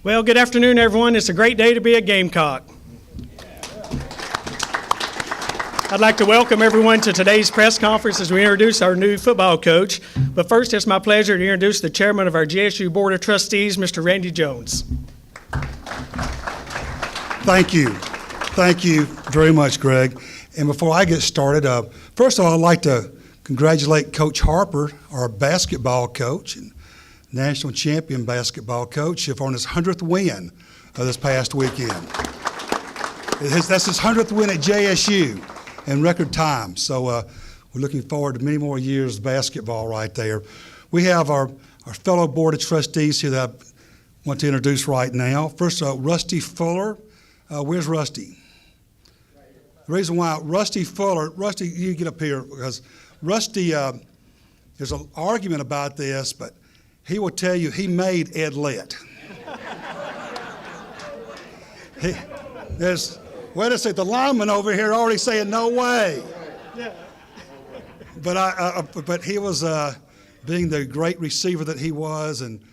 Well, good afternoon, everyone. It's a great day to be a Gamecock. I'd like to welcome everyone to today's press conference as we introduce our new football coach. But first, it's my pleasure to introduce the chairman of our JSU Board of Trustees, Mr. Randy Jones. Thank you. Thank you very much, Greg. And before I get started, first of all, I'd like to congratulate Coach Harper, our basketball coach and national champion basketball coach, on his 100th win this past weekend. That's his 100th win at JSU in record time. So we're looking forward to many more years of basketball right there. We have our fellow Board of Trustees here that I want to introduce right now. First, Rusty Fuller. Where's Rusty? The reason why Rusty, you get up here, because Rusty, there's an argument about this, but he will tell you he made Ed Lett. Wait a second, the lineman over here already saying no way. But he was, being the great receiver that he was and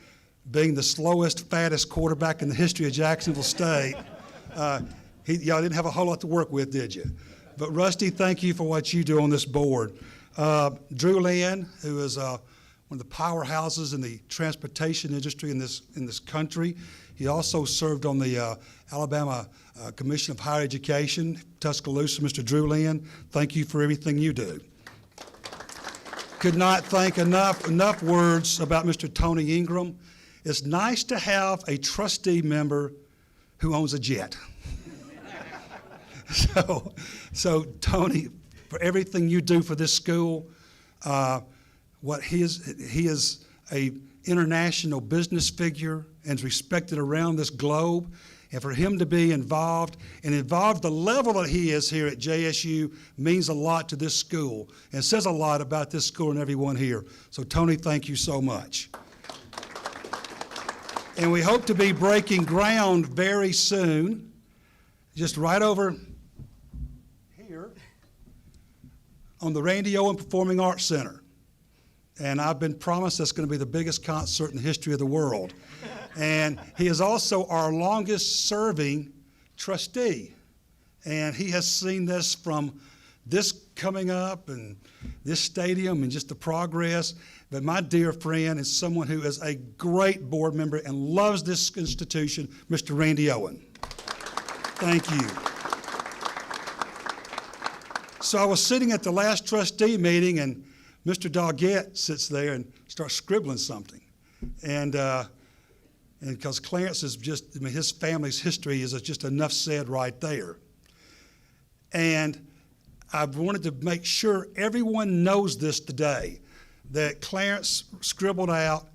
being the slowest, fattest quarterback in the history of Jacksonville State, y'all didn't have a whole lot to work with, did you? But Rusty, thank you for what you do on this board. Drew Lynn, who is one of the powerhouses in the transportation industry in this country. He also served on the Alabama Commission of Higher Education, Tuscaloosa. Mr. Drew Lynn, thank you for everything you do. Could not thank enough words about Mr. Tony Ingram. It's nice to have a trustee member who owns a jet. So Tony, for everything you do for this school, he is a international business figure and is respected around this globe. And for him to be involved the level that he is here at JSU means a lot to this school and says a lot about this school and everyone here. So Tony, thank you so much. And we hope to be breaking ground very soon, just right over here on the Randy Owen Performing Arts Center. And I've been promised that's going to be the biggest concert in the history of the world. And he is also our longest serving trustee. And he has seen this from this coming up and this stadium and just the progress. But my dear friend is someone who is a great board member and loves this institution, Mr. Randy Owen. Thank you. So I was sitting at the last trustee meeting and Mr. Doggett sits there and starts scribbling something. And because Clarence is just, his family's history is just enough said right there. And I wanted to make sure everyone knows this today, that Clarence scribbled out,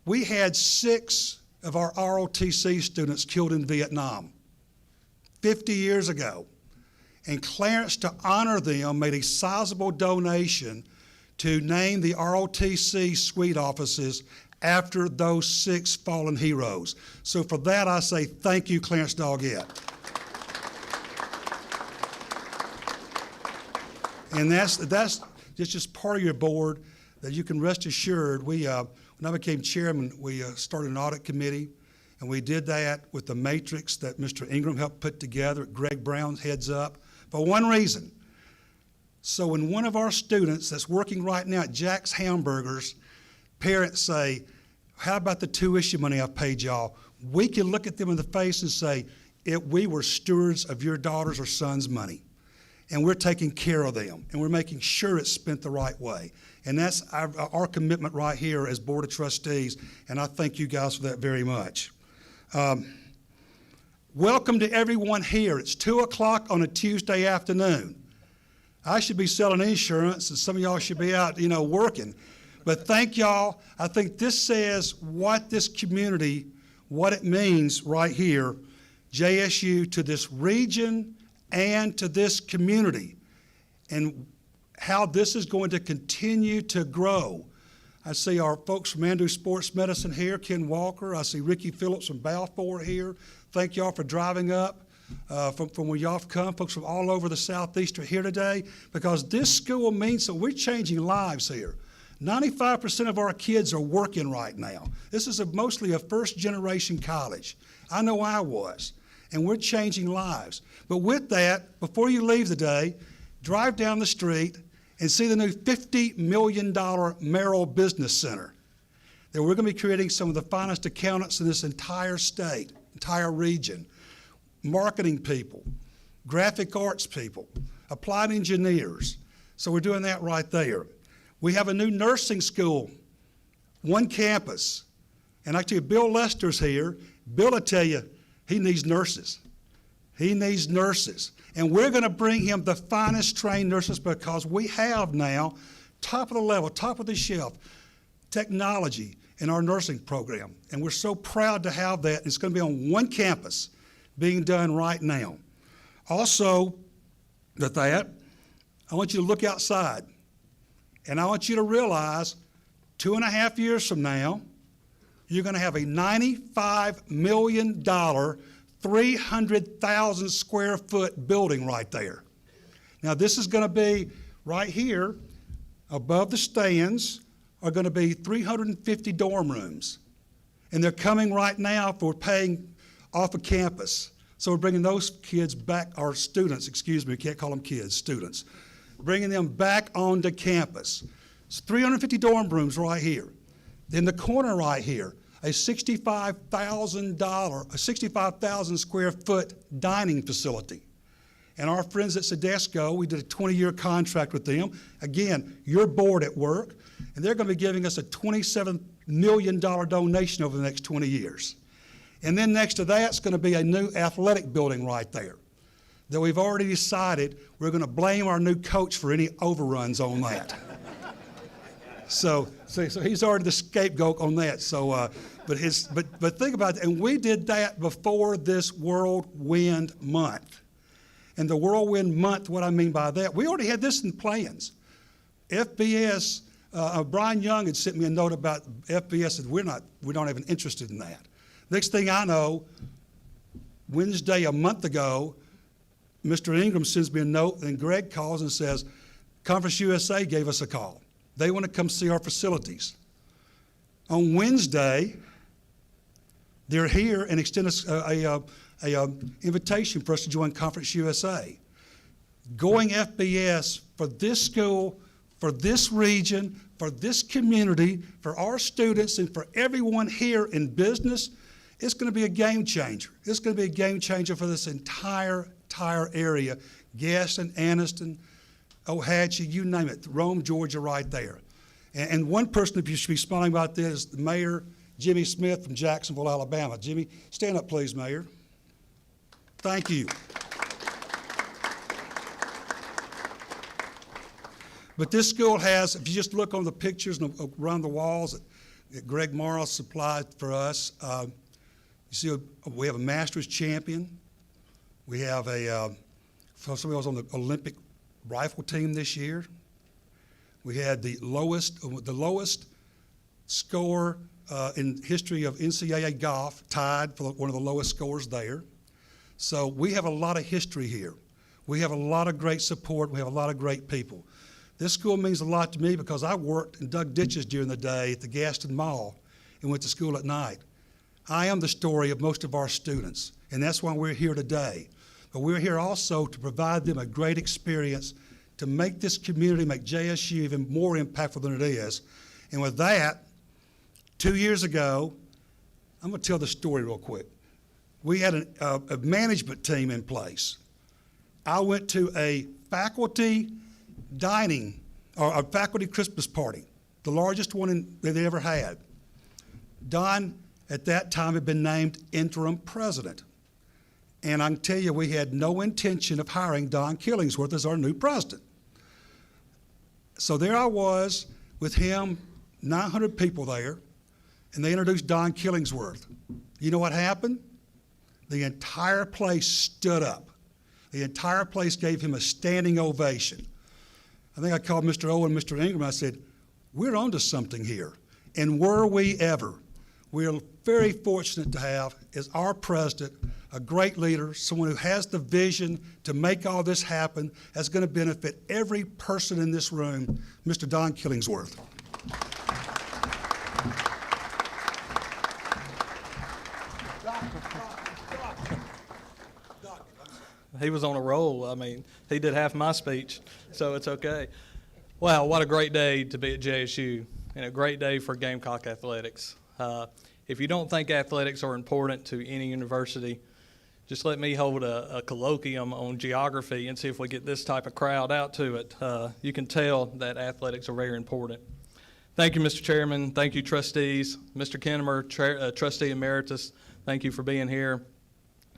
we had 6 of our ROTC students killed in Vietnam 50 years ago. And Clarence, to honor them, made a sizable donation to name the ROTC suite offices after those 6 fallen heroes. So for that, I say thank you, Clarence Doggett. And that's just part of your board that you can rest assured. When I became chairman, we started an audit committee, and we did that with the matrix that Mr. Ingram helped put together. Greg Brown heads up for one reason. So when one of our students that's working right now at Jack's Hamburgers, parents say, how about the tuition money I've paid y'all? We can look at them in the face and say, we were stewards of your daughter's or son's money. And we're taking care of them. And we're making sure it's spent the right way. And that's our commitment right here as Board of Trustees. And I thank you guys for that very much. Welcome to everyone here. It's 2 o'clock on a Tuesday afternoon. I should be selling insurance, and some of y'all should be out, working. But thank y'all. I think this says what this community, what it means right here, JSU to this region and to this community, and how this is going to continue to grow. I see our folks from Andrews Sports Medicine here, Ken Walker. I see Ricky Phillips from Balfour here. Thank y'all for driving up. From where y'all have come, folks from all over the Southeast are here today because this school means that we're changing lives here. 95% of our kids are working right now. This is mostly a first-generation college. I know I was, and we're changing lives. But with that, before you leave today, drive down the street and see the new $50 million Merrill Business Center. That we're going to be creating some of the finest accountants in this entire state, entire region, marketing people, graphic arts people, applied engineers. So we're doing that right there. We have a new nursing school, one campus. And actually, Bill Lester's here. Bill will tell you he needs nurses. He needs nurses. And we're going to bring him the finest trained nurses because we have now top of the level, top of the shelf technology in our nursing program. And we're so proud to have that. It's going to be on one campus being done right now. Also, with that, I want you to look outside. And I want you to realize 2.5 years from now, you're going to have a $95 million, 300,000 square foot building right there. Now, this is going to be right here, above the stands, are going to be 350 dorm rooms. And they're coming right now for paying off of campus. So we're bringing those kids back, or students, excuse me, we can't call them kids, students. Bringing them back onto campus. It's 350 dorm rooms right here. In the corner right here, a $65,000 square foot dining facility. And our friends at Sedesco, we did a 20-year contract with them. Again, you're bored at work, and they're going to be giving us a $27 million donation over the next 20 years. And then next to that's going to be a new athletic building right there that we've already decided we're going to blame our new coach for any overruns on that. So he's already the scapegoat on that. But think about it. And we did that before this Whirlwind Month. And the Whirlwind Month, what I mean by that, we already had this in plans. FBS, Brian Young had sent me a note about FBS, and we're not even interested in that. Next thing I know, Wednesday a month ago, Mr. Ingram sends me a note, and Greg calls and says, Conference USA gave us a call. They want to come see our facilities. On Wednesday, they're here and extend us a invitation for us to join Conference USA. Going FBS for this school, for this region, for this community, for our students, and for everyone here in business, it's going to be a game changer. It's going to be a game changer for this entire area, Gaston, Anniston, Ohatchee, you name it, Rome, Georgia, right there. And one person that you should be smiling about this is the Mayor, Jimmy Smith from Jacksonville, Alabama. Jimmy, stand up, please, Mayor. Thank you. But this school has, if you just look on the pictures and around the walls that Greg Morrow supplied for us, you see we have a Masters champion. We have somebody was on the Olympic rifle team this year. We had the lowest score in history of NCAA golf, tied for one of the lowest scores there. So we have a lot of history here. We have a lot of great support. We have a lot of great people. This school means a lot to me because I worked and dug ditches during the day at the Gaston Mall and went to school at night. I am the story of most of our students, and that's why we're here today. But we're here also to provide them a great experience to make this community, make JSU even more impactful than it is. And with that, 2 years ago, I'm going to tell the story real quick. We had a management team in place. I went to a faculty dining, or a faculty Christmas party, the largest one that they ever had. Don, at that time, had been named interim president. And I can tell you, we had no intention of hiring Don Killingsworth as our new president. So there I was with him, 900 people there, and they introduced Don Killingsworth. You know what happened? The entire place stood up. The entire place gave him a standing ovation. I think I called Mr. Owen and Mr. Ingram, and I said, we're onto something here. And were we ever? We are very fortunate to have, as our president, a great leader, someone who has the vision to make all this happen, that's going to benefit every person in this room, Mr. Don Killingsworth. He was on a roll. I mean, he did half my speech, so it's okay. Wow, what a great day to be at JSU, and a great day for Gamecock athletics. If you don't think athletics are important to any university, just let me hold a colloquium on geography and see if we get this type of crowd out to it. You can tell that athletics are very important. Thank you, Mr. Chairman. Thank you, trustees. Mr. Kinnemer, trustee emeritus, thank you for being here.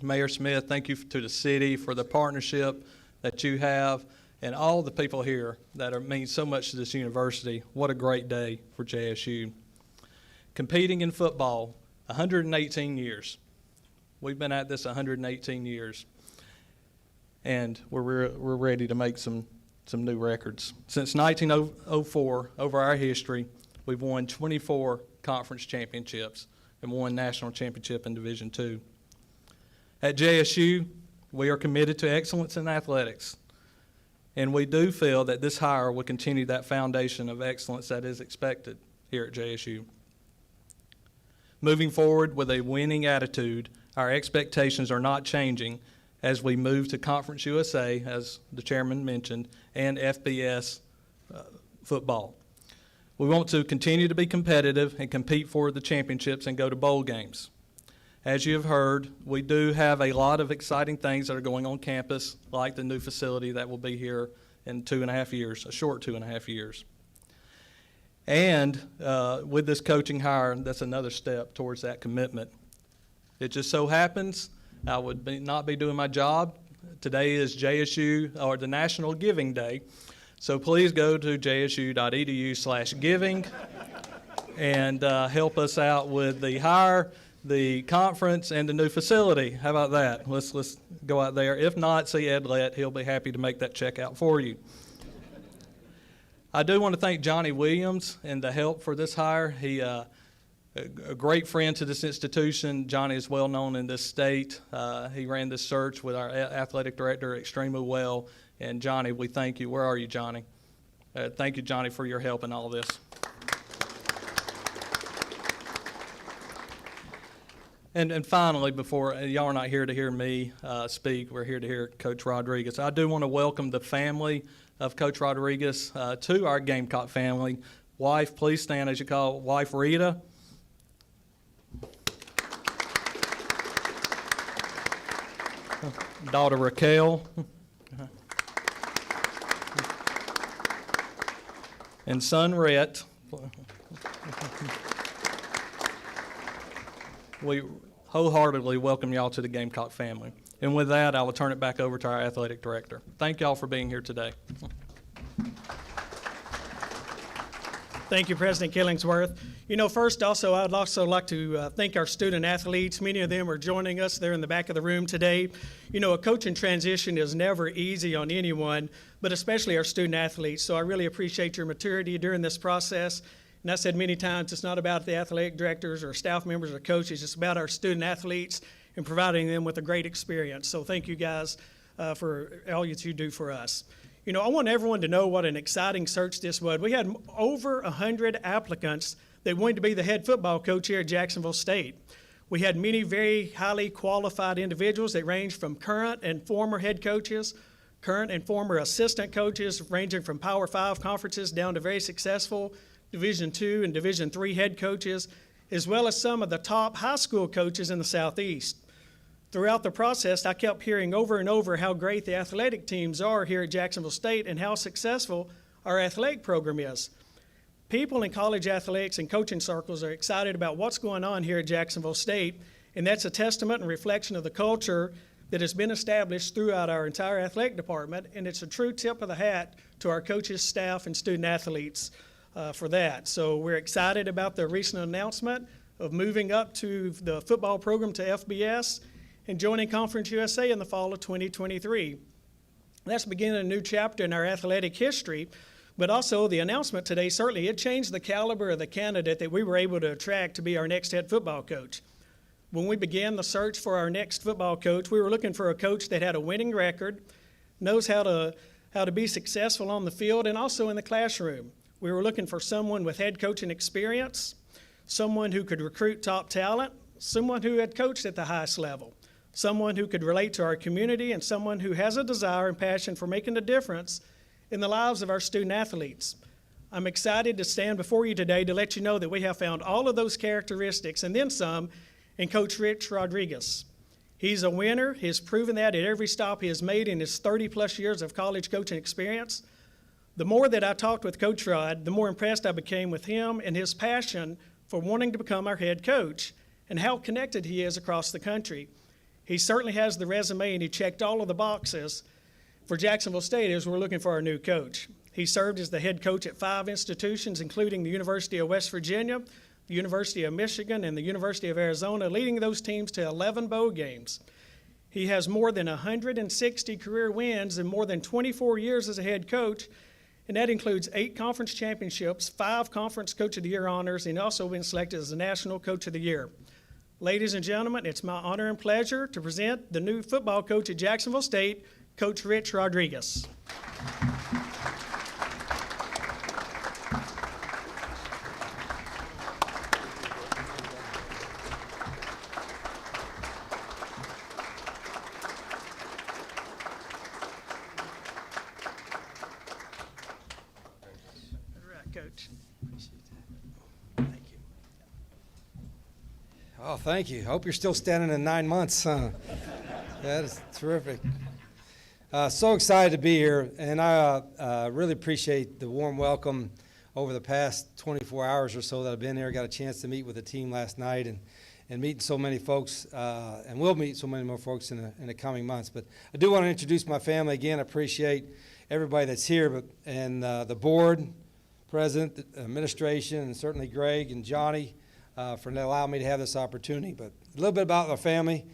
Mayor Smith, thank you to the city for the partnership that you have, and all the people here that mean so much to this university. What a great day for JSU. Competing in football, 118 years. We've been at this 118 years, and we're ready to make some new records. Since 1904, over our history, we've won 24 conference championships and won national championship in Division II. At JSU, we are committed to excellence in athletics, and we do feel that this hire will continue that foundation of excellence that is expected here at JSU. Moving forward with a winning attitude, our expectations are not changing as we move to Conference USA, as the chairman mentioned, and FBS football. We want to continue to be competitive and compete for the championships and go to bowl games. As you have heard, we do have a lot of exciting things that are going on campus, like the new facility that will be here in 2.5 years, a short 2.5 years. And with this coaching hire, that's another step towards that commitment. It just so happens I would not be doing my job. Today is JSU, or the National Giving Day. So please go to jsu.edu/giving and help us out with the hire, the conference, and the new facility. How about that? Let's go out there. If not, see Ed Lett. He'll be happy to make that check out for you. I do want to thank Johnny Williams and the help for this hire. He a great friend to this institution. Johnny is well known in this state. He ran this search with our athletic director extremely well. And Johnny, we thank you. Where are you, Johnny? Thank you, Johnny, for your help in all this. And finally, before y'all are not here to hear me speak, we're here to hear Coach Rodriguez. I do want to welcome the family of Coach Rodriguez to our Gamecock family. Wife, please stand as you call. Wife Rita. Daughter Raquel. And son Rhett. We wholeheartedly welcome y'all to the Gamecock family. And with that, I will turn it back over to our athletic director. Thank y'all for being here today. Thank you, President Killingsworth. You know, first, I'd also like to thank our student athletes. Many of them are joining us there in the back of the room today. You know, a coaching transition is never easy on anyone, but especially our student athletes. So I really appreciate your maturity during this process. And I said many times, it's not about the athletic directors or staff members or coaches. It's about our student athletes and providing them with a great experience. So thank you guys for all that you do for us. You know, I want everyone to know what an exciting search this was. We had over 100 applicants that wanted to be the head football coach here at Jacksonville State. We had many very highly qualified individuals that ranged from current and former head coaches, current and former assistant coaches, ranging from Power 5 conferences down to very successful Division II and Division III head coaches, as well as some of the top high school coaches in the Southeast. Throughout the process, I kept hearing over and over how great the athletic teams are here at Jacksonville State and how successful our athletic program is. People in college athletics and coaching circles are excited about what's going on here at Jacksonville State, and that's a testament and reflection of the culture that has been established throughout our entire athletic department, and it's a true tip of the hat to our coaches, staff, and student athletes for that. So we're excited about the recent announcement of moving up to the football program to FBS and joining Conference USA in the fall of 2023. That's beginning a new chapter in our athletic history, but also the announcement today, certainly it changed the caliber of the candidate that we were able to attract to be our next head football coach. When we began the search for our next football coach, we were looking for a coach that had a winning record, knows how to be successful on the field and also in the classroom. We were looking for someone with head coaching experience, someone who could recruit top talent, someone who had coached at the highest level, someone who could relate to our community, and someone who has a desire and passion for making a difference in the lives of our student athletes. I'm excited to stand before you today to let you know that we have found all of those characteristics and then some in Coach Rich Rodriguez. He's a winner. He has proven that at every stop he has made in his 30-plus years of college coaching experience. The more that I talked with Coach Rod, the more impressed I became with him and his passion for wanting to become our head coach and how connected he is across the country. He certainly has the resume, and he checked all of the boxes for Jacksonville State as we're looking for our new coach. He served as the head coach at 5 institutions, including the University of West Virginia, the University of Michigan, and the University of Arizona, leading those teams to 11 bowl games. He has more than 160 career wins and more than 24 years as a head coach, and that includes 8 conference championships, 5 Conference Coach of the Year honors, and also been selected as the National Coach of the Year. Ladies and gentlemen, it's my honor and pleasure to present the new football coach at Jacksonville State, Coach Rich Rodriguez. Coach. Thank you. Oh, thank you. I hope you're still standing in 9 months. That is terrific. So excited to be here, and I really appreciate the warm welcome over the past 24 hours or so that I've been here. I got a chance to meet with the team last night and meeting so many folks, and we'll meet so many more folks in the coming months. But I do want to introduce my family again. I appreciate everybody that's here, and the board, president, the administration, and certainly Greg and Johnny for allowing me to have this opportunity. But a little bit about my family.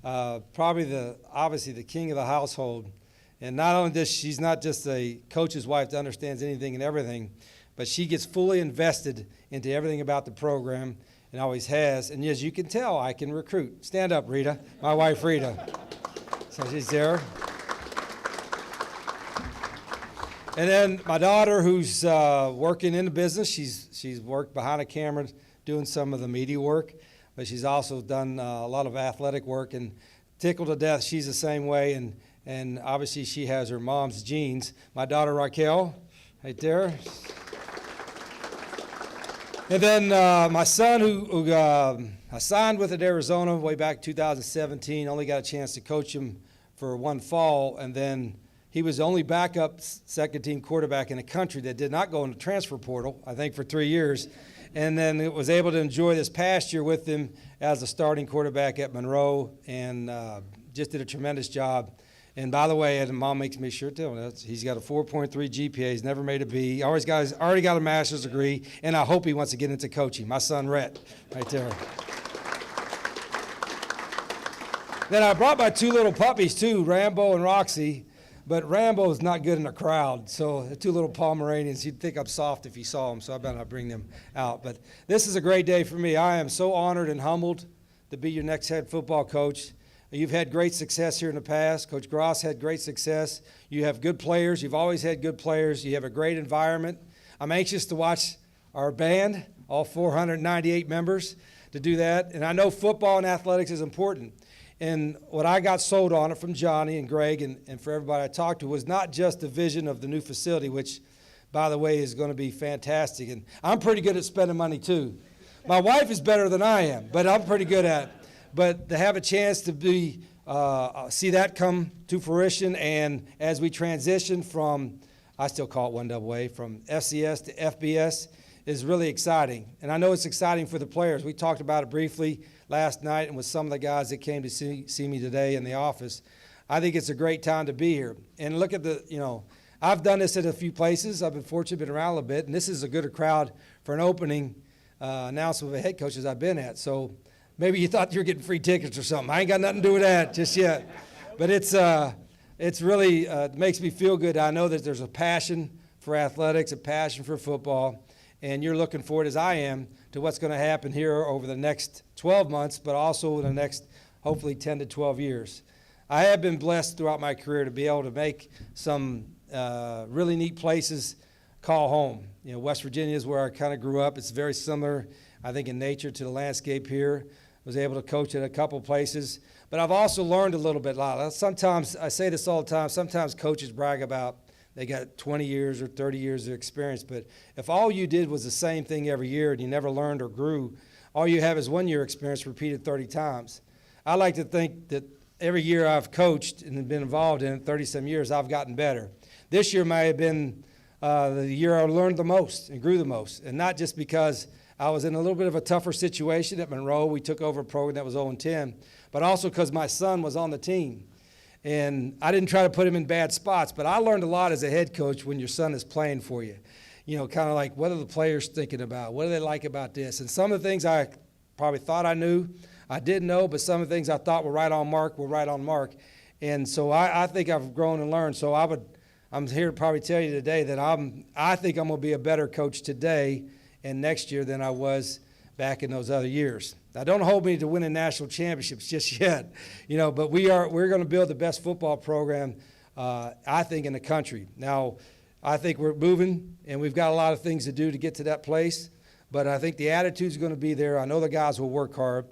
Probably obviously the king of the household. And not only does she's not just a coach's wife that understands anything and everything, but she gets fully invested into everything about the program and always has. And as you can tell, I can recruit. Stand up, Rita, my wife Rita. So she's there. And then my daughter, who's working in the business, she's worked behind a camera doing some of the media work, but she's also done a lot of athletic work, and tickled to death. She's the same way, and obviously she has her mom's genes. My daughter Raquel, right there. And then my son, who I signed with at Arizona way back in 2017, only got a chance to coach him for one fall, and then he was the only backup second-team quarterback in the country that did not go in the transfer portal, I think, for 3 years. And then was able to enjoy this past year with him as a starting quarterback at Monroe, and just did a tremendous job. And by the way, and Mom makes me sure too, he's got a 4.3 GPA. He's never made a B. He already got a master's degree, and I hope he wants to get into coaching. My son, Rhett, right there. Then I brought my 2 little puppies too, Rambo and Roxy. But Rambo is not good in a crowd, so the 2 little Pomeranians, you'd think I'm soft if you saw them, so I better not bring them out. But this is a great day for me. I am so honored and humbled to be your next head football coach. You've had great success here in the past. Coach Gross had great success. You have good players. You've always had good players. You have a great environment. I'm anxious to watch our band, all 498 members, to do that. And I know football and athletics is important. And what I got sold on it from Johnny and Greg and for everybody I talked to was not just the vision of the new facility, which, by the way, is going to be fantastic. And I'm pretty good at spending money, too. My wife is better than I am, but I'm pretty good at it. But to have a chance to see that come to fruition, and as we transition from, I still call it 1AA, from FCS to FBS, is really exciting. And I know it's exciting for the players. We talked about it briefly last night and with some of the guys that came to see me today in the office. I think it's a great time to be here. And look at I've done this at a few places. I've been fortunate, been around a little bit, and this is a good crowd for an opening announcement of a head coach as I've been at. So maybe you thought you were getting free tickets or something. I ain't got nothing to do with that just yet. But it's really it makes me feel good. I know that there's a passion for athletics, a passion for football, and you're looking forward, as I am, to what's going to happen here over the next 12 months, but also in the next, hopefully, 10 to 12 years. I have been blessed throughout my career to be able to make some really neat places call home. You know, West Virginia is where I kind of grew up. It's very similar, I think, in nature to the landscape here. I was able to coach at a couple places. But I've also learned a little bit. Sometimes, I say this all the time, sometimes coaches brag about they got 20 years or 30 years of experience. But if all you did was the same thing every year and you never learned or grew, all you have is 1 year experience repeated 30 times. I like to think that every year I've coached and been involved in it, 30-some years, I've gotten better. This year might have been the year I learned the most and grew the most, and not just because I was in a little bit of a tougher situation at Monroe. We took over a program that was 0-10, but also because my son was on the team. And I didn't try to put him in bad spots, but I learned a lot as a head coach when your son is playing for you. You know, kind of like, what are the players thinking about? What do they like about this? And some of the things I probably thought I knew, I didn't know, but some of the things I thought were right on mark were right on mark. And so I think I've grown and learned. So I'm here to probably tell you today that I think I'm going to be a better coach today and next year than I was back in those other years. Now, don't hold me to winning national championships just yet, you know, but we're going to build the best football program, I think, in the country. Now, I think we're moving, and we've got a lot of things to do to get to that place, but I think the attitude's going to be there. I know the guys will work hard.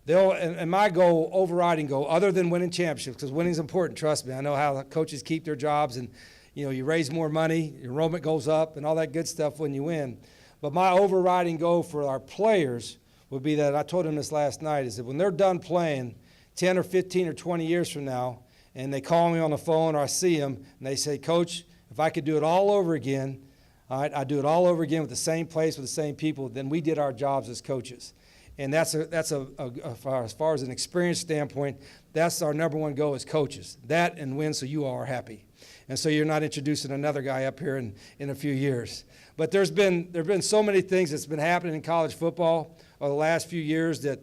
And my goal, overriding goal, other than winning championships, because winning's important, trust me. I know how coaches keep their jobs, and, you know, you raise more money, your enrollment goes up, and all that good stuff when you win. But my overriding goal for our players would be that, I told them this last night, is that when they're done playing 10 or 15 or 20 years from now, and they call me on the phone or I see them, and they say, Coach, if I could do it all over again, all right, I'd do it all over again with the same place, with the same people, then we did our jobs as coaches. And that's as far as an experience standpoint, that's our number one goal as coaches. That and win so you all are happy. And so you're not introducing another guy up here in a few years. But there have been so many things that's been happening in college football over the last few years that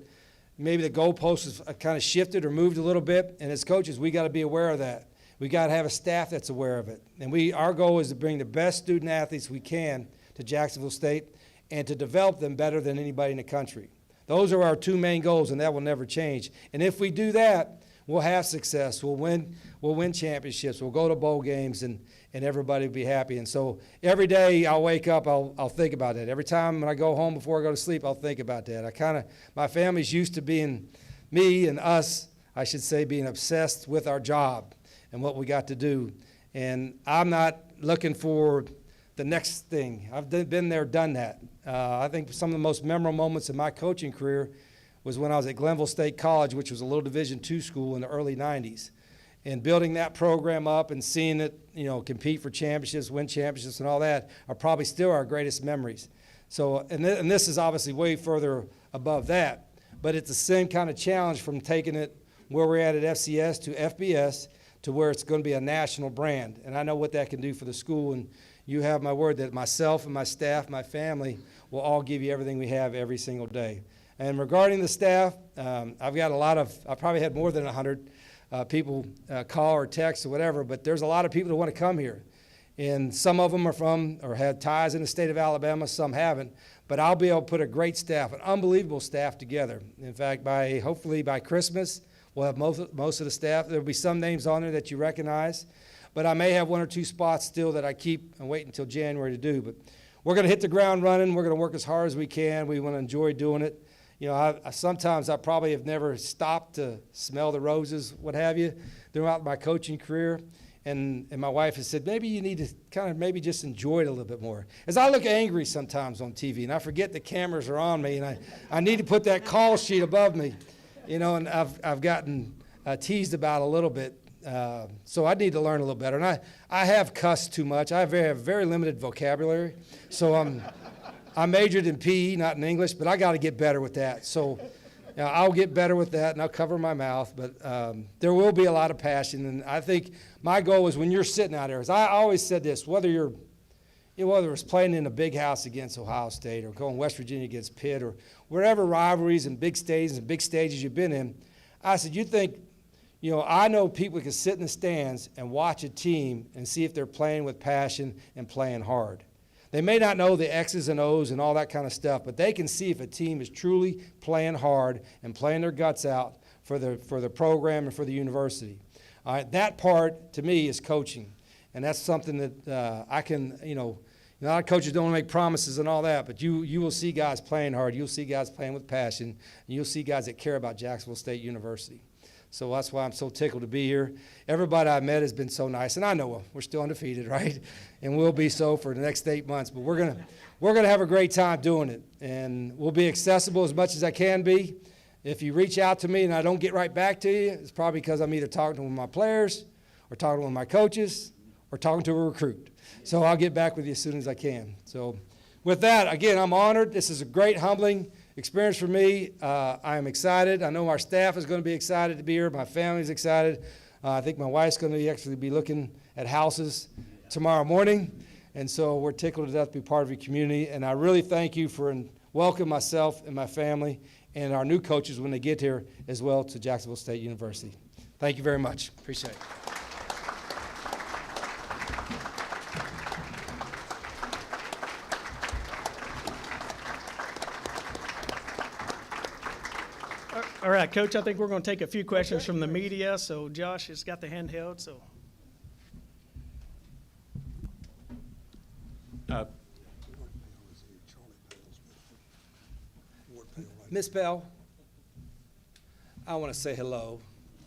maybe the goalposts have kind of shifted or moved a little bit. And as coaches, we got to be aware of that. We got to have a staff that's aware of it. And our goal is to bring the best student athletes we can to Jacksonville State and to develop them better than anybody in the country. Those are our two main goals, and that will never change. And if we do that, we'll have success. We'll win championships. We'll go to bowl games, and everybody will be happy. And so every day I'll wake up, I'll think about that. Every time when I go home before I go to sleep, I'll think about that. My family's used to being, me and us, I should say, being obsessed with our job and what we got to do. And I'm not looking for the next thing. I've been there, done that. I think some of the most memorable moments in my coaching career was when I was at Glenville State College, which was a little Division II school in the early 90s. And building that program up and seeing it, you know, compete for championships, win championships and all that are probably still our greatest memories. So, and this is obviously way further above that, but it's the same kind of challenge from taking it where we're at FCS to FBS to where it's going to be a national brand. And I know what that can do for the school, and you have my word that myself and my staff, my family, will all give you everything we have every single day. And regarding the staff, I've got I probably had more than 100 people call or text or whatever, but there's a lot of people that want to come here. And some of them are from or have ties in the state of Alabama, some haven't. But I'll be able to put a great staff, an unbelievable staff together. In fact, hopefully by Christmas, we'll have most of the staff. There'll be some names on there that you recognize. But I may have one or two spots still that I keep and wait until January to do. But we're going to hit the ground running. We're going to work as hard as we can. We want to enjoy doing it. You know, sometimes I probably have never stopped to smell the roses, what have you, throughout my coaching career. And my wife has said, maybe you need to kind of maybe just enjoy it a little bit more. As I look angry sometimes on TV, and I forget the cameras are on me, and I need to put that call sheet above me, you know, and I've gotten teased about a little bit. So I need to learn a little better. And I have cussed too much. I have very limited vocabulary. So I majored in PE, not in English, but I got to get better with that. So I'll get better with that, and I'll cover my mouth. But there will be a lot of passion. And I think my goal is when you're sitting out there, as I always said this, whether it's playing in a big house against Ohio State or going West Virginia against Pitt or wherever rivalries and big stages you've been in, I said, you think, you know, I know people can sit in the stands and watch a team and see if they're playing with passion and playing hard. They may not know the X's and O's and all that kind of stuff, but they can see if a team is truly playing hard and playing their guts out for the program and for the university. All right, that part, to me, is coaching. And that's something that I can, you know, A lot of coaches don't want to make promises and all that, but you will see guys playing hard. You'll see guys playing with passion, and you'll see guys that care about Jacksonville State University. So that's why I'm so tickled to be here. Everybody I've met has been so nice, and I know we're still undefeated, right? And we'll be so for the next 8 months. But we're gonna have a great time doing it, and we'll be accessible as much as I can be. If you reach out to me and I don't get right back to you, it's probably because I'm either talking to one of my players, or talking to one of my coaches, or talking to a recruit. So I'll get back with you as soon as I can. So with that, again, I'm honored. This is a great, humbling experience for me. I am excited. I know our staff is going to be excited to be here. My family's excited. I think my wife's going to actually be looking at houses tomorrow morning. And so we're tickled to death to be part of your community. And I really thank you for welcoming myself and my family and our new coaches when they get here as well to Jacksonville State University. Thank you very much. Appreciate it. All right, Coach, I think we're going to take a few questions from the media. So Josh has got the handheld, so. Miss Pell, I want to say hello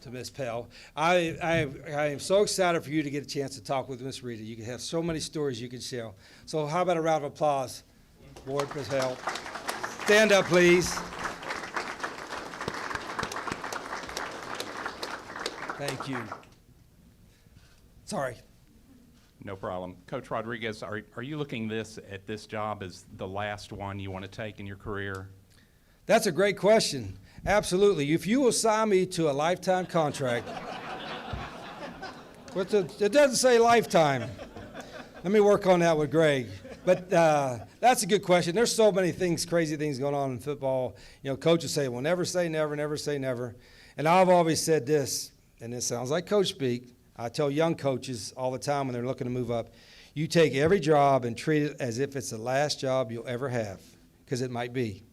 to Miss Pell. I am so excited for you to get a chance to talk with Miss Rita. You can have so many stories you can share. So how about a round of applause, Board, Miss Pell? Stand up, please. Thank you. Sorry. No problem. Coach Rodriguez, are you looking at this job as the last one you want to take in your career? That's a great question. Absolutely. If you will sign me to a lifetime contract, it doesn't say lifetime. Let me work on that with Greg. But that's a good question. There's so many things, crazy things going on in football. You know, coaches say, well, never say never, never say never. And I've always said this, and this sounds like coach speak. I tell young coaches all the time when they're looking to move up, you take every job and treat it as if it's the last job you'll ever have, because it might be.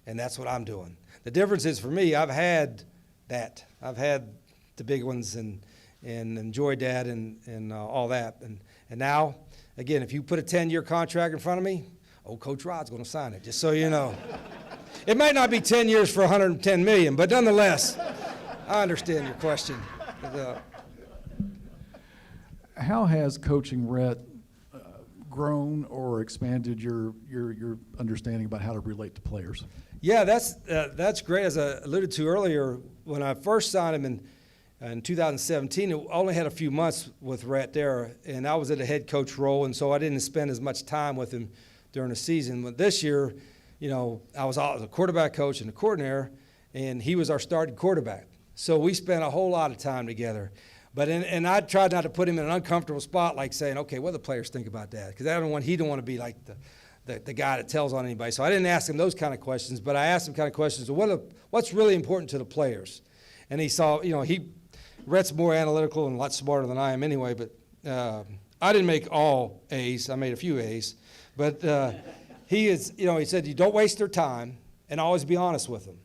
And that's what I'm doing. The difference is for me, I've had that. I've had the big ones and enjoyed that and all that. And now, again, if you put a 10-year contract in front of me, Coach Rod's going to sign it, just so you know. It might not be 10 years for $110 million, but nonetheless, I understand your question. How has coaching Rhett grown or expanded your understanding about how to relate to players? Yeah, that's great. As I alluded to earlier, when I first signed him in 2017, I only had a few months with Rhett there, and I was at a head coach role, and so I didn't spend as much time with him during the season. But this year, you know, I was a quarterback coach and a coordinator, and he was our starting quarterback. So we spent a whole lot of time together. But and I tried not to put him in an uncomfortable spot, like saying, okay, what do the players think about that? Because he don't want to be like the guy that tells on anybody. So I didn't ask him those kind of questions, but I asked him kind of questions. What's really important to the players? And he saw, you know, Rhett's more analytical and a lot smarter than I am anyway. But I didn't make all A's. I made a few A's. But he said you don't waste their time and always be honest with them.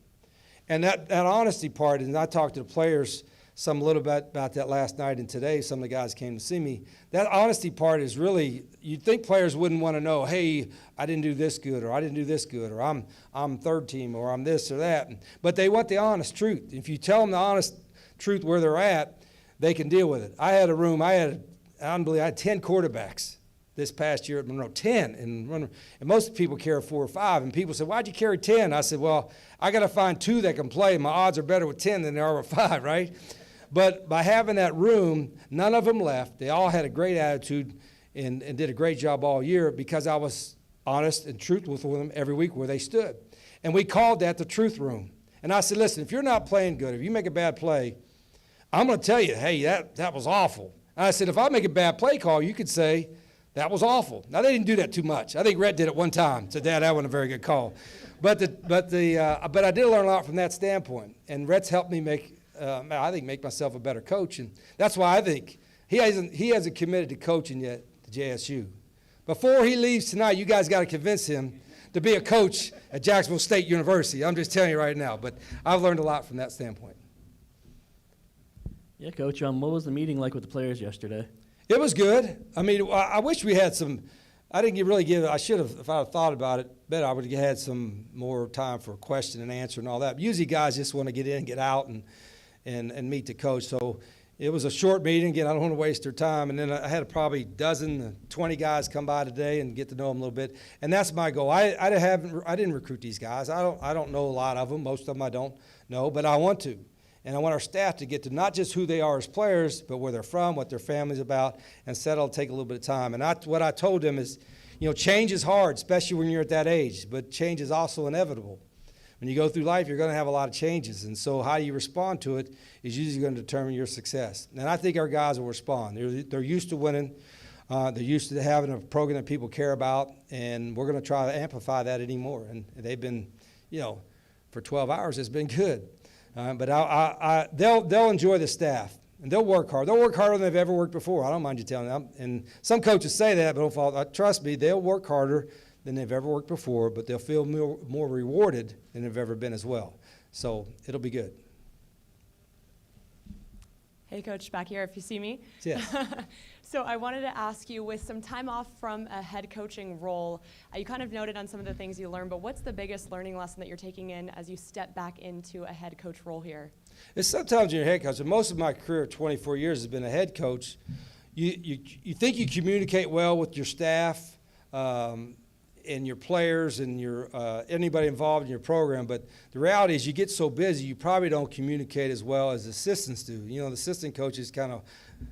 And that honesty part, and I talked to the players a little bit about that last night and today. Some of the guys came to see me. That honesty part is really, you'd think players wouldn't want to know, hey, I didn't do this good, or I didn't do this good, or I'm third team, or I'm this or that. But they want the honest truth. If you tell them the honest truth where they're at, they can deal with it. I had 10 quarterbacks this past year at Monroe, 10. And most people carry 4 or 5. And people said, why'd you carry 10? I said, well, I got to find 2 that can play. My odds are better with 10 than they are with 5, right? But by having that room, none of them left. They all had a great attitude and did a great job all year because I was honest and truthful with them every week where they stood. And we called that the truth room. And I said, listen, if you're not playing good, if you make a bad play, I'm going to tell you, hey, that was awful. And I said, if I make a bad play call, you could say, that was awful. Now, they didn't do that too much. I think Rhett did it one time. Said, Dad, that wasn't a very good call. But I did learn a lot from that standpoint. And Rhett's helped me make myself a better coach. And that's why I think he hasn't committed to coaching yet to JSU. Before he leaves tonight, you guys got to convince him to be a coach at Jacksonville State University. I'm just telling you right now. But I've learned a lot from that standpoint. Yeah, Coach, what was the meeting like with the players yesterday? It was good. I mean, I wish we had some I didn't really give. I should have, if I had thought about it better, I would have had some more time for question and answer and all that. Usually, guys just want to get in, get out, and meet the coach. So it was a short meeting. Again, I don't want to waste their time. And then I had probably 20 guys come by today and get to know them a little bit. And that's my goal. I didn't recruit these guys. I don't know a lot of them. Most of them I don't know, but I want to. And I want our staff to get to not just who they are as players, but where they're from, what their family's about, and said it'll take a little bit of time. And what I told them is, change is hard, especially when you're at that age, but change is also inevitable. When you go through life, you're going to have a lot of changes, and so how you respond to it is usually going to determine your success. And I think our guys will respond. They're used to winning. They're used to having a program that people care about, and we're going to try to amplify that anymore. And they've been, for 12 hours, it's been good. But they'll enjoy the staff, and they'll work hard. They'll work harder than they've ever worked before. I don't mind you telling them. And some coaches say that, but don't follow. Trust me, they'll work harder than they've ever worked before, but they'll feel more rewarded than they've ever been as well. So it'll be good. Hey, Coach, back here, if you see me. Yes. So I wanted to ask you, with some time off from a head coaching role, you kind of noted on some of the things you learned, but what's the biggest learning lesson that you're taking in as you step back into a head coach role here? It's sometimes you're a head coach, and most of my career, 24 years, has been a head coach. You think you communicate well with your staff, and your players and your anybody involved in your program, but the reality is you get so busy you probably don't communicate as well as assistants do. The assistant coaches kind of,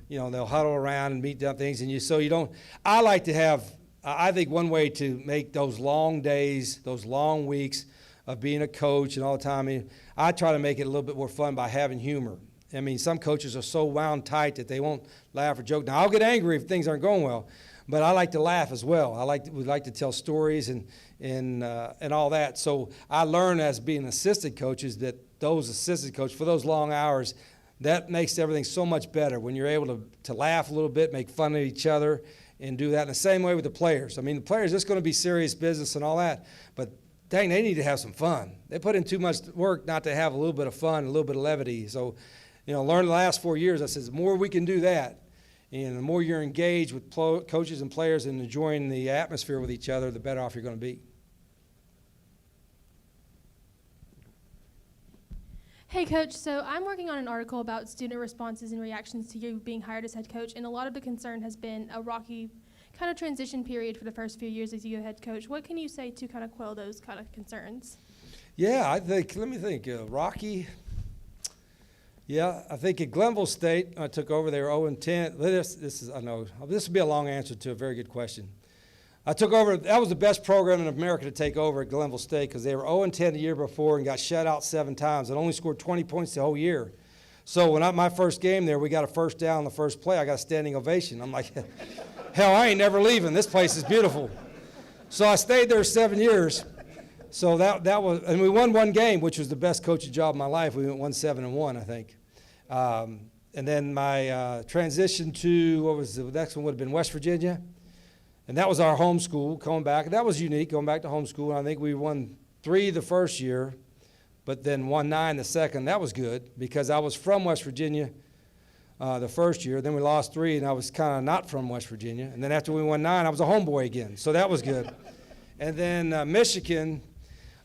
they'll huddle around and meet up things, and you don't. I like to have. I think one way to make those long days, those long weeks of being a coach and all the time, I try to make it a little bit more fun by having humor. I mean, some coaches are so wound tight that they won't laugh or joke. Now, I'll get angry if things aren't going well. But I like to laugh as well. We like to tell stories and all that. So I learned as being assistant coaches that those assistant coaches, for those long hours, that makes everything so much better when you're able to laugh a little bit, make fun of each other, and do that. In the same way with the players. I mean, the players, it's going to be serious business and all that, but dang, they need to have some fun. They put in too much work not to have a little bit of fun, a little bit of levity. So, learned the last 4 years, I said, the more we can do that, and the more you're engaged with coaches and players and enjoying the atmosphere with each other, the better off you're going to be. Hey, Coach. So I'm working on an article about student responses and reactions to you being hired as head coach, and a lot of the concern has been a rocky kind of transition period for the first few years as you head coach. What can you say to kind of quell those kind of concerns? Yeah, let me think. Rocky. Yeah, I think at Glenville State, I took over. They were 0-10. I know this will be a long answer to a very good question. I took over. That was the best program in America to take over at Glenville State because they were 0-10 the year before and got shut out 7 times and only scored 20 points the whole year. So when my first game there, we got a first down on the first play. I got a standing ovation. I'm like, hell, I ain't never leaving. This place is beautiful. So I stayed there 7 years. So that was, and we won 1 game, which was the best coaching job of my life. We went 1-7-1, I think. And then my transition to, what was the next one would have been West Virginia. And that was our home school, coming back. And that was unique, going back to home school. And I think we won 3 the first year, but then won 9 the second. That was good because I was from West Virginia the first year. Then we lost 3, and I was kind of not from West Virginia. And then after we won 9, I was a homeboy again. So that was good. And then Michigan.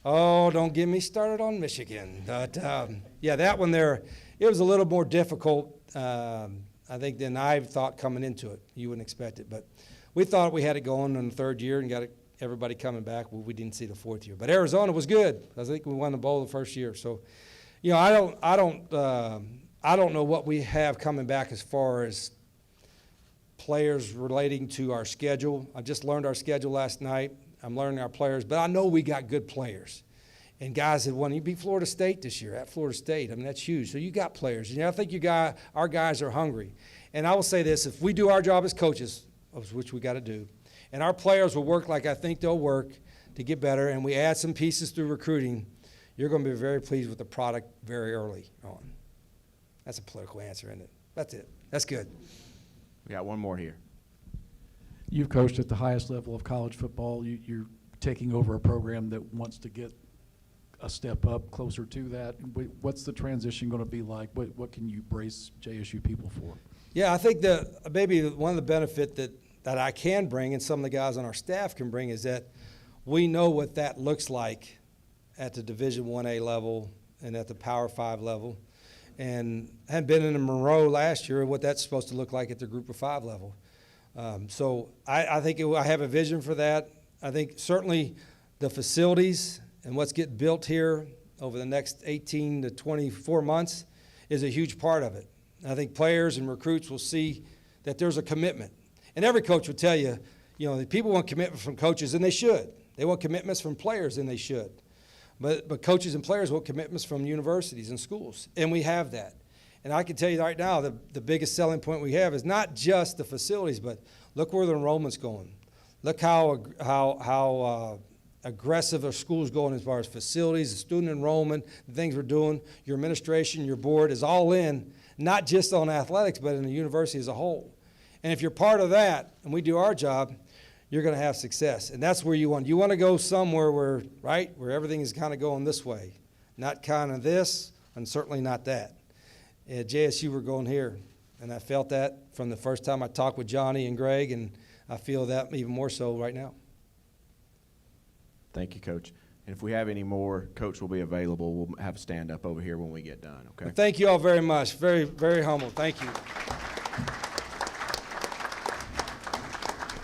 Oh, don't get me started on Michigan. But, yeah, that one there, it was a little more difficult, I think, than I thought coming into it. You wouldn't expect it. But we thought we had it going in the 3rd year and got everybody coming back. Well, we didn't see the 4th year. But Arizona was good. I think we won the bowl the first year. So, I don't know what we have coming back as far as players relating to our schedule. I just learned our schedule last night. I'm learning our players, but I know we got good players. And guys that won, you beat Florida State this year at Florida State. I mean, that's huge. So you got players. I think our guys are hungry. And I will say this, if we do our job as coaches, which we got to do, and our players will work like I think they'll work to get better, and we add some pieces through recruiting, you're going to be very pleased with the product very early on. That's a political answer, isn't it? That's it. That's good. We got one more here. You've coached at the highest level of college football. You're taking over a program that wants to get a step up closer to that. What's the transition going to be like? What can you brace JSU people for? Yeah, I think maybe one of the benefit that that I can bring, and some of the guys on our staff can bring, is that we know what that looks like at the Division 1A level and at the Power 5 level, and had been in the Monroe last year, what that's supposed to look like at the Group of 5 level. So I think I have a vision for that. I think certainly the facilities and what's getting built here over the next 18 to 24 months is a huge part of it. I think players and recruits will see that there's a commitment. And every coach will tell you, the people want commitment from coaches, and they should. They want commitments from players, and they should. But coaches and players want commitments from universities and schools, and we have that. And I can tell you right now, the biggest selling point we have is not just the facilities, but look where the enrollment's going. Look how aggressive our school's going as far as facilities, the student enrollment, the things we're doing. Your administration, your board is all in, not just on athletics, but in the university as a whole. And if you're part of that, and we do our job, you're going to have success. And that's where you want. You want to go somewhere where everything is kind of going this way, not kind of this, and certainly not that. At JSU, we're going here. And I felt that from the first time I talked with Johnny and Greg, and I feel that even more so right now. Thank you, Coach. And if we have any more, Coach will be available. We'll have a stand-up over here when we get done, okay? Well, thank you all very much. Very, very humble. Thank you.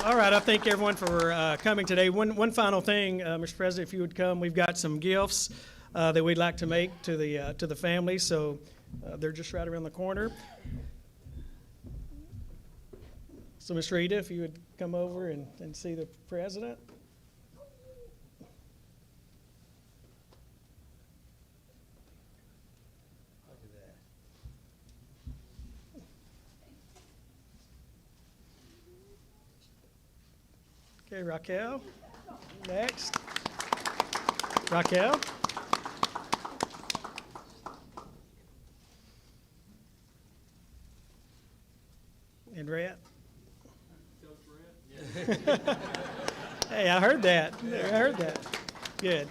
All right, I thank everyone for coming today. One final thing, Mr. President, if you would come, we've got some gifts that we'd like to make to the family, so they're just right around the corner. So, Ms. Rita, if you would come over and see the president. Okay, Raquel, next. Raquel. And Rhett. Hey, I heard that. Good.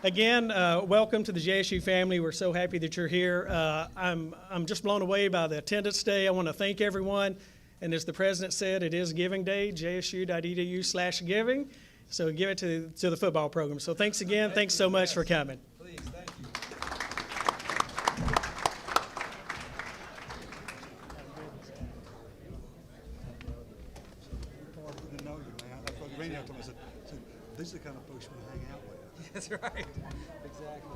Again, welcome to the JSU family. We're so happy that you're here. I'm just blown away by the attendance today. I want to thank everyone. And as the president said, it is Giving Day, jsu.edu/giving. So give it to the football program. So thanks again. Thanks so much for coming. Please, thank you. These are the kind of folks we hang out with. That's right. Exactly.